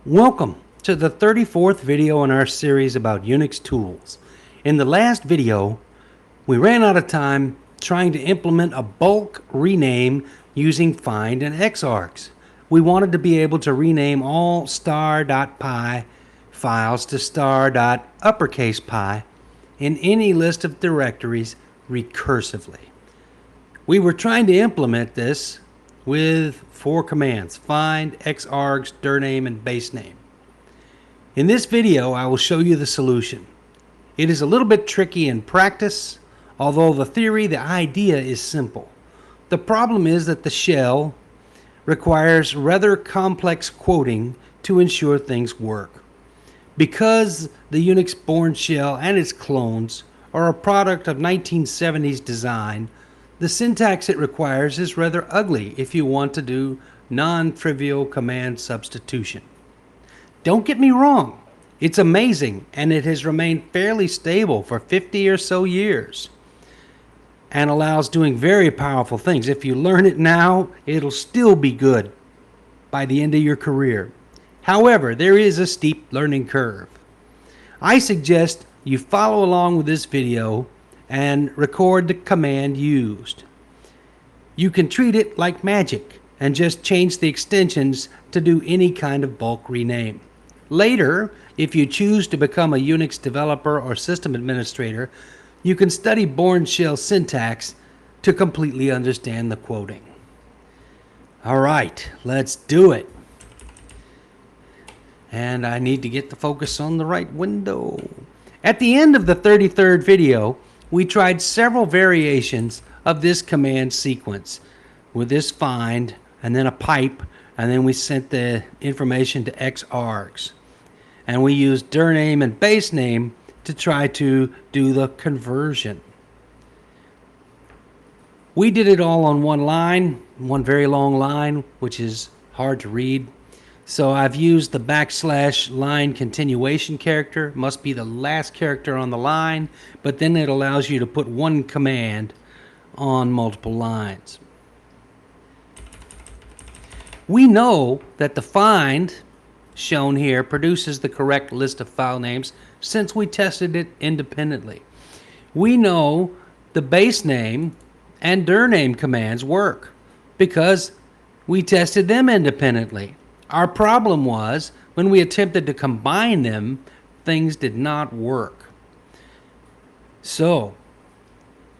Welcome to the 34th video in our series about Unix tools. In the last video, we ran out of time trying to implement a bulk rename using find and xargs. We wanted to be able to rename all star.py files to star.uppercase-pi in any list of directories recursively. We were trying to implement this with 4 commands: find, xargs, dirname, and basename. In this video, I will show you the solution. It is a little bit tricky in practice, although the idea is simple. The problem is that the shell requires rather complex quoting to ensure things work. Because the Unix-born shell and its clones are a product of 1970s design, the syntax it requires is rather ugly if you want to do non-trivial command substitution. Don't get me wrong, it's amazing and it has remained fairly stable for 50 or so years and allows doing very powerful things. If you learn it now, it'll still be good by the end of your career. However, there is a steep learning curve. I suggest you follow along with this video and record the command used. You can treat it like magic and just change the extensions to do any kind of bulk rename. Later, if you choose to become a Unix developer or system administrator, you can study Bourne shell syntax to completely understand the quoting. All right, let's do it. And I need to get the focus on the right window. At the end of the 33rd video, we tried several variations of this command sequence with this find and then a pipe, and then we sent the information to xargs. And we used dirname and basename to try to do the conversion. We did it all on one line, one very long line, which is hard to read. So I've used the \line continuation character. It must be the last character on the line, but then it allows you to put one command on multiple lines. We know that the find shown here produces the correct list of file names since we tested it independently. We know the basename and dirname commands work because we tested them independently. Our problem was when we attempted to combine them, things did not work. So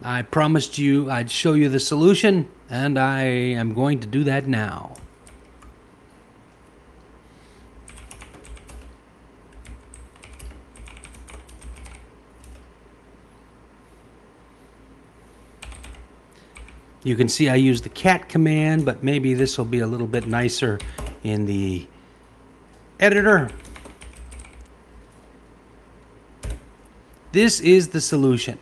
I promised you I'd show you the solution, and I am going to do that now. You can see I use the cat command, but maybe this will be a little bit nicer in the editor. This is the solution.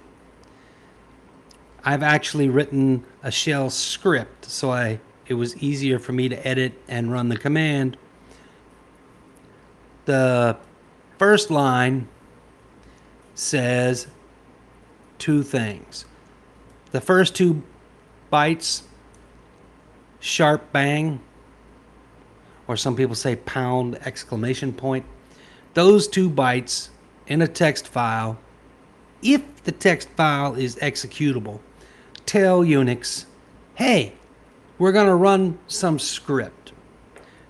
I've actually written a shell script, so it was easier for me to edit and run the command. The first line says 2 things. The first 2 bytes, sharp bang, or some people say pound exclamation point. Those 2 bytes in a text file, if the text file is executable, tell Unix, hey, we're going to run some script.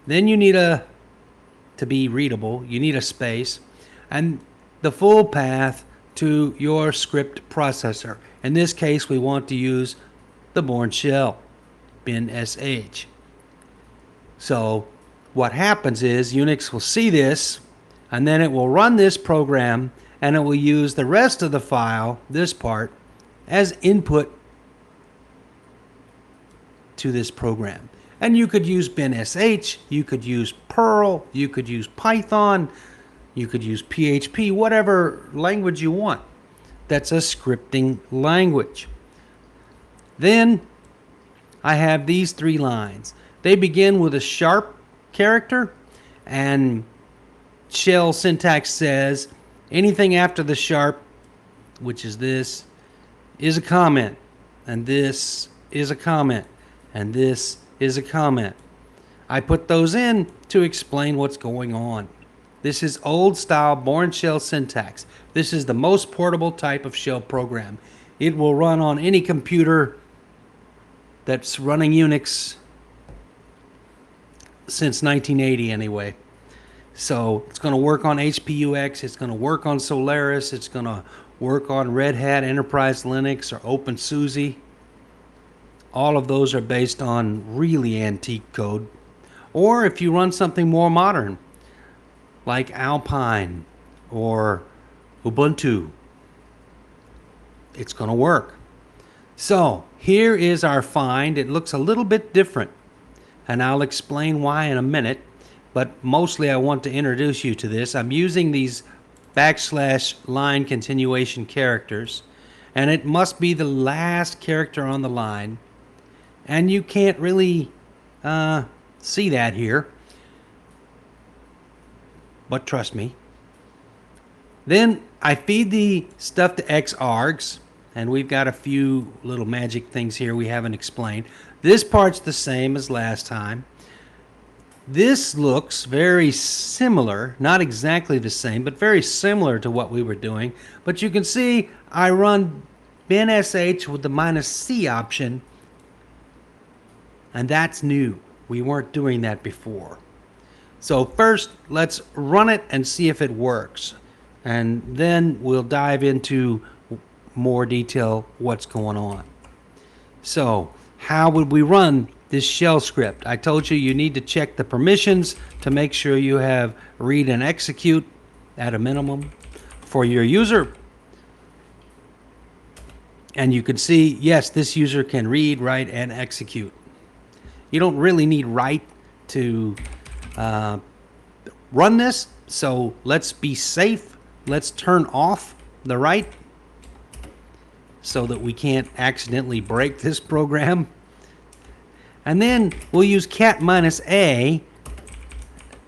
Then you need to be readable, you need a space, and the full path to your script processor. In this case, we want to use the Bourne shell, bin.sh. So what happens is Unix will see this, and then it will run this program, and it will use the rest of the file, this part, as input to this program. And you could use bin.sh, you could use Perl, you could use Python, you could use PHP, whatever language you want. That's a scripting language. Then I have these 3 lines. They begin with a sharp character, and shell syntax says anything after the sharp, which is this, is a comment, and this is a comment, and this is a comment. I put those in to explain what's going on. This is old style Bourne shell syntax. This is the most portable type of shell program. It will run on any computer that's running Unix since 1980 anyway. So it's going to work on HPUX, it's going to work on Solaris, it's going to work on Red Hat Enterprise Linux or OpenSUSE. All of those are based on really antique code. Or if you run something more modern, like Alpine or Ubuntu, it's going to work. So here is our find. It looks a little bit different, and I'll explain why in a minute, but mostly I want to introduce you to this. I'm using these / line continuation characters, and it must be the last character on the line, and you can't really see that here, but trust me. Then I feed the stuff to xargs, and we've got a few little magic things here we haven't explained. This part's the same as last time. This looks very similar, not exactly the same, but very similar to what we were doing. But you can see I run binsh with the -c option, and that's new. We weren't doing that before. So first, let's run it and see if it works. And then we'll dive into more detail what's going on. So how would we run this shell script? I told you you need to check the permissions to make sure you have read and execute at a minimum for your user. And you can see, yes, this user can read, write, and execute. You don't really need write to run this, so let's be safe. Let's turn off the write so that we can't accidentally break this program. And then we'll use cat -a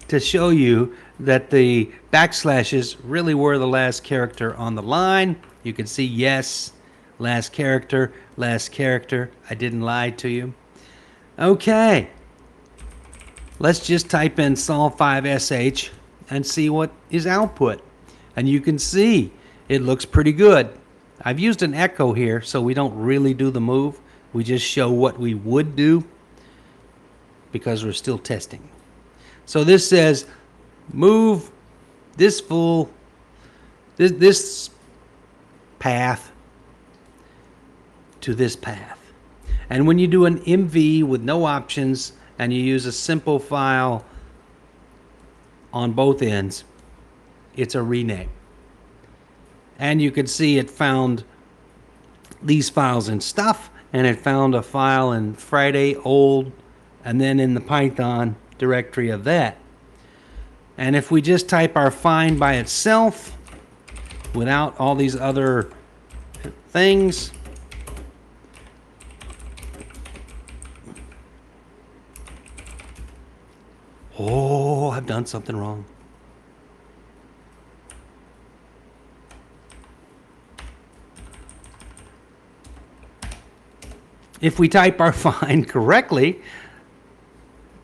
to show you that the backslashes really were the last character on the line. You can see, yes, last character, last character. I didn't lie to you. Okay, let's just type in sol5sh and see what is output. And you can see it looks pretty good. I've used an echo here, so we don't really do the move. We just show what we would do because we're still testing. So this says move this this path to this path. And when you do an MV with no options and you use a simple file on both ends, it's a rename. And you can see it found these files in stuff, and it found a file in Friday old, and then in the Python directory of that. And if we just type our find by itself without all these other things, oh, I've done something wrong. If we type our find correctly,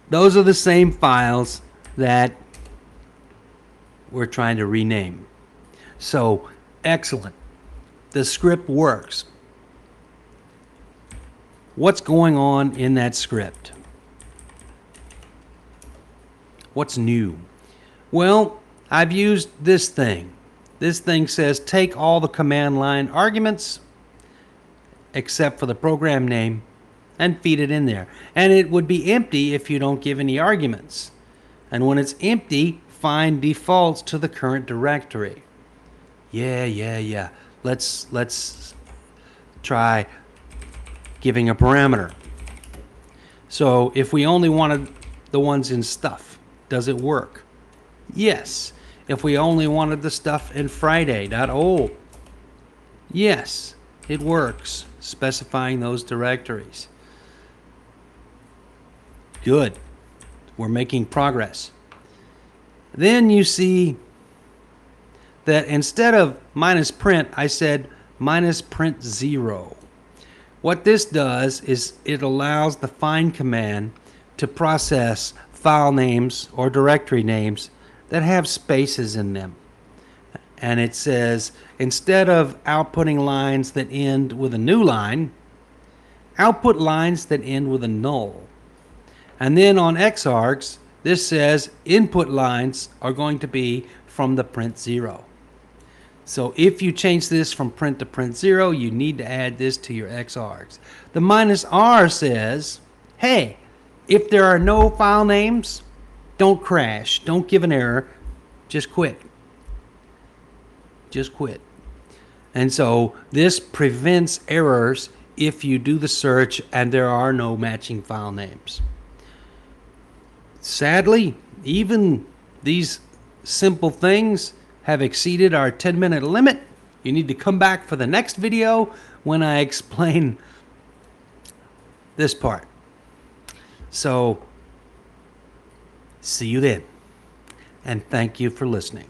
those are the same files that we're trying to rename. So, excellent. The script works. What's going on in that script? What's new? Well, I've used this thing. This thing says take all the command line arguments except for the program name and feed it in there. And it would be empty if you don't give any arguments. And when it's empty, find defaults to the current directory. Yeah. Let's try giving a parameter. So if we only wanted the ones in stuff, does it work? Yes. If we only wanted the stuff in Friday.old, yes, it works, specifying those directories. Good. We're making progress. Then you see that instead of -print, I said -print 0. What this does is it allows the find command to process file names or directory names that have spaces in them. And it says, instead of outputting lines that end with a new line, output lines that end with a null. And then on xargs, this says input lines are going to be from the print 0. So if you change this from print to print 0, you need to add this to your xargs. The -r says, hey, if there are no file names, don't crash, don't give an error, just quit. Just quit. And so this prevents errors if you do the search and there are no matching file names. Sadly, even these simple things have exceeded our 10-minute limit. You need to come back for the next video when I explain this part. So, see you then, and thank you for listening.